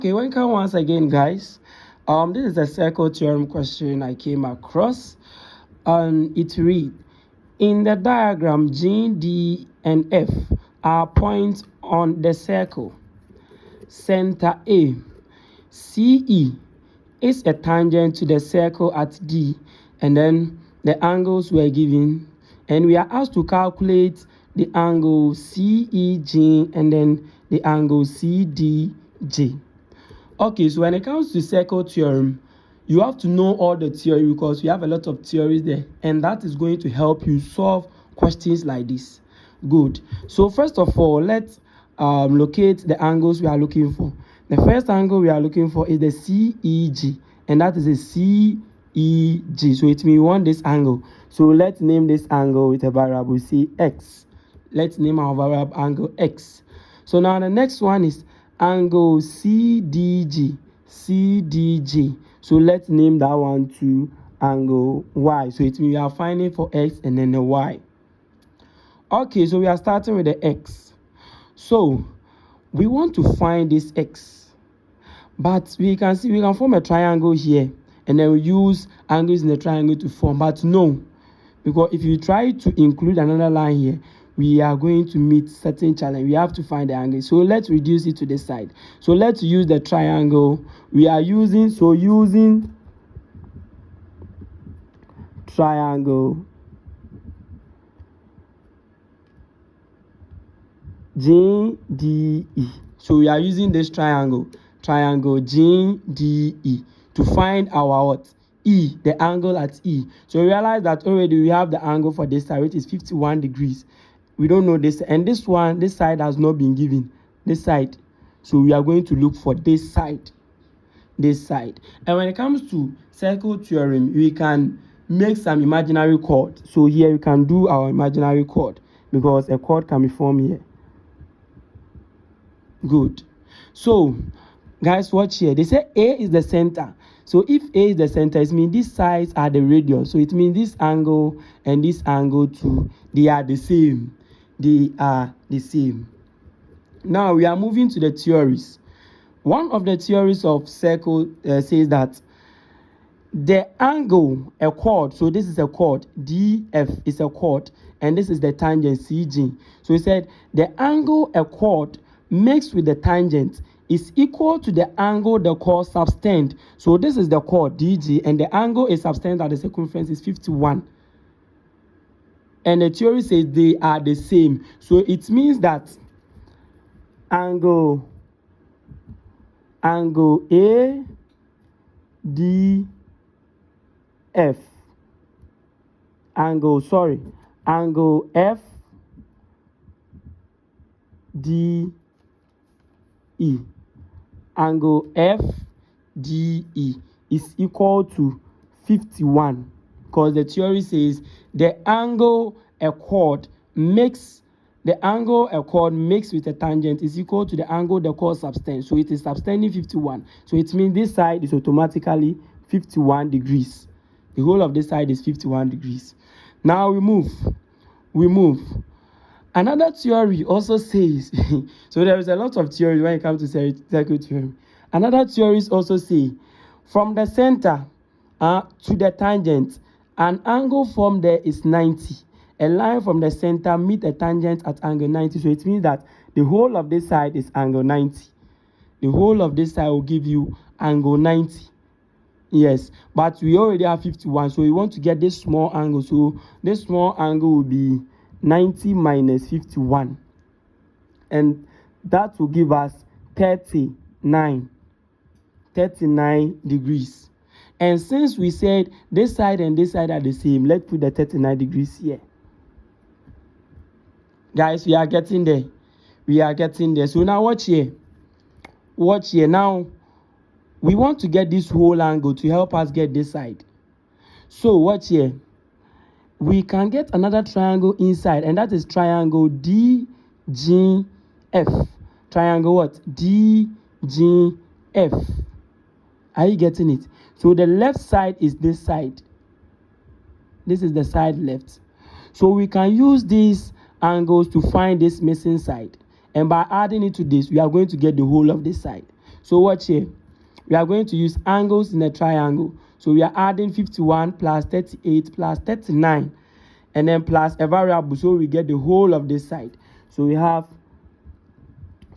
Okay, welcome once again, guys. This is a circle theorem question I came across, and it reads: in the diagram, G, D, and F are points on the circle. Center A, CE, is a tangent to the circle at D, and then the angles were given, and we are asked to calculate the angle CEG and then the angle CDJ. Okay, so when it comes to circle theorem, you have to know all the theory because we have a lot of theories there, and that is going to help you solve questions like this. Good. So first of all, let's locate the angles we are looking for. The first angle we are looking for is the CEG, and that is a CEG. So it means we want this angle. So let's name this angle with a variable CX. Let's name our variable angle X. So now the next one is angle CDG. So let's name that one to angle Y. So it means we are finding for X and then the Y. Okay, so we are starting with the X. So we want to find this X, but we can form a triangle here, and then we use angles in the triangle to form. But no, because if you try to include another line here, we are going to meet certain challenge. We have to find the angle. So let's reduce it to this side. So let's use the triangle we are using. So using triangle GDE. So we are using this triangle GDE to find our what? E, the angle at E. So realize that already we have the angle for this side, which is 51 degrees. We don't know this, and this side has not been given. This side. So we are going to look for this side. And when it comes to circle theorem, we can make some imaginary chord. So here we can do our imaginary chord because a chord can be formed here. Good. So guys, watch here. They say A is the center. So if A is the center, it means these sides are the radius. So it means this angle and this angle too, they are the same. Now we are moving to the theories. One of the theories of circle says that the angle, a chord, so this is a chord, DF is a chord, and this is the tangent CG. So he said the angle a chord makes with the tangent is equal to the angle the chord subtends. So this is the chord DG, and the angle is subtended at the circumference is 51. And the theory says they are the same. So it means that angle ADF, angle FDE, angle FDE is equal to 51, because the theory says the angle a chord makes with a tangent is equal to the angle the chord subtends. So it is subtending 51. So it means this side is automatically 51 degrees. The whole of this side is 51 degrees. Now we move. Another theory also says, so there is a lot of theories when it comes to circle theorem. Another theories also say, from the center to the tangent, an angle formed there is 90. A line from the center meets a tangent at angle 90. So it means that the whole of this side is angle 90. The whole of this side will give you angle 90. Yes, but we already have 51. So we want to get this small angle. So this small angle will be 90 minus 51. And that will give us 39 degrees. And since we said this side and this side are the same, let's put the 39 degrees here. Guys, we are getting there. So now watch here. Now we want to get this whole angle to help us get this side. So watch here. We can get another triangle inside, and that is triangle DGF. Triangle what? DGF. Are you getting it? So the left side is this side. This is the side left. So we can use these angles to find this missing side. And by adding it to this, we are going to get the whole of this side. So watch here. We are going to use angles in a triangle. So we are adding 51 plus 38 plus 39 and then plus a variable, so we get the whole of this side. So we have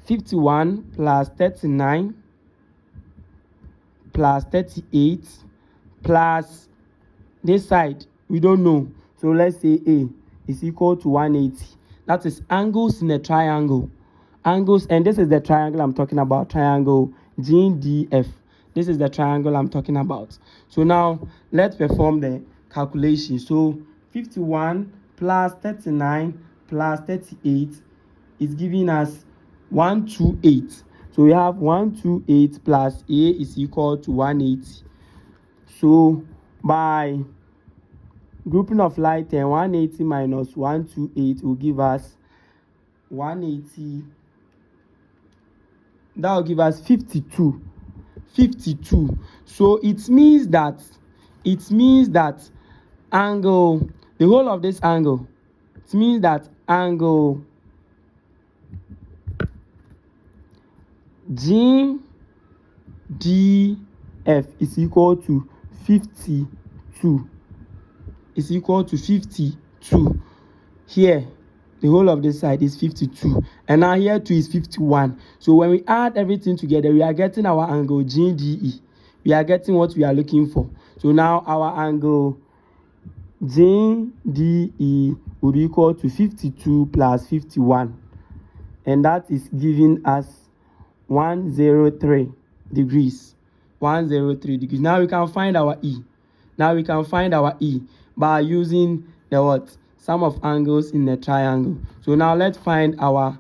51 plus 39 plus 38 plus this side we don't know, so let's say A is equal to 180. That is angles in a triangle. Angles, and this is the triangle I'm talking about, triangle GDF. This is the triangle I'm talking about. So now let's perform the calculation. So 51 plus 39 plus 38 is giving us 128. So we have 128 plus A is equal to 180. So by grouping of like term, 180 minus 128 will give us 180. That will give us 52. 52. So it means that angle, the whole of this angle, it means that angle GDF is equal to 52. Is equal to 52. Here, the whole of this side is 52. And now here too is 51. So when we add everything together, we are getting our angle GDE. We are getting what we are looking for. So now our angle GDE will be equal to 52 plus 51. And that is giving us 103 degrees. 103 degrees. Now we can find our E. By using the what? Sum of angles in a triangle. So now let's find our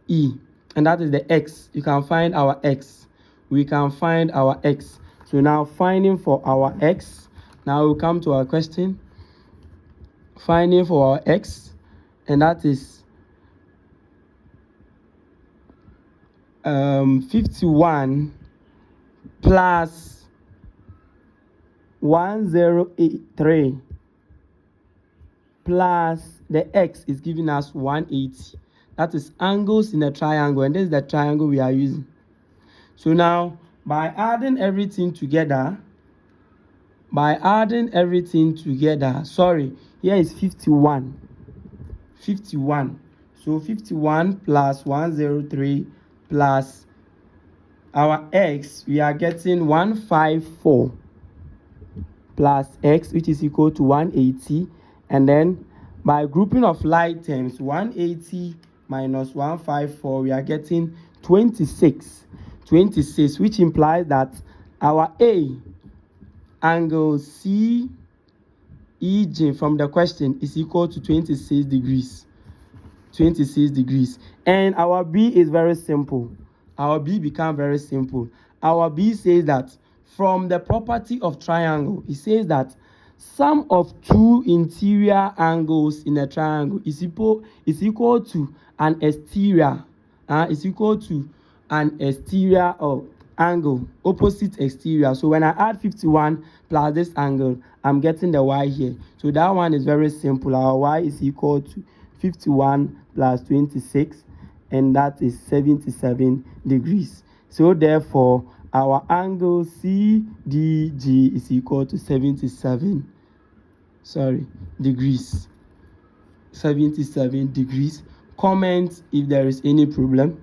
E, and that is the X. You can find our X. We can find our X. So now finding for our X. Now we'll come to our question. Finding for our X, and that is 51 plus 1083 plus the X is giving us 180. That is angles in a triangle, and this is the triangle we are using. So now by adding everything together, sorry, here is 51. So 51 plus 103 plus our X, we are getting 154 plus X, which is equal to 180. And then by grouping of like terms, 180 minus 154, we are getting 26, which implies that our A, angle CEG from the question, is equal to 26 degrees. And our B is very simple. Our B become very simple. Our B says that from the property of triangle, it says that sum of two interior angles in a triangle is equal to an exterior. Or angle, opposite exterior. So when I add 51 plus this angle, I'm getting the Y here. So that one is very simple. Our Y is equal to 51 plus 26, and that is 77 degrees. So therefore, our angle CDG is equal to 77 degrees. 77 degrees. Comment if there is any problem.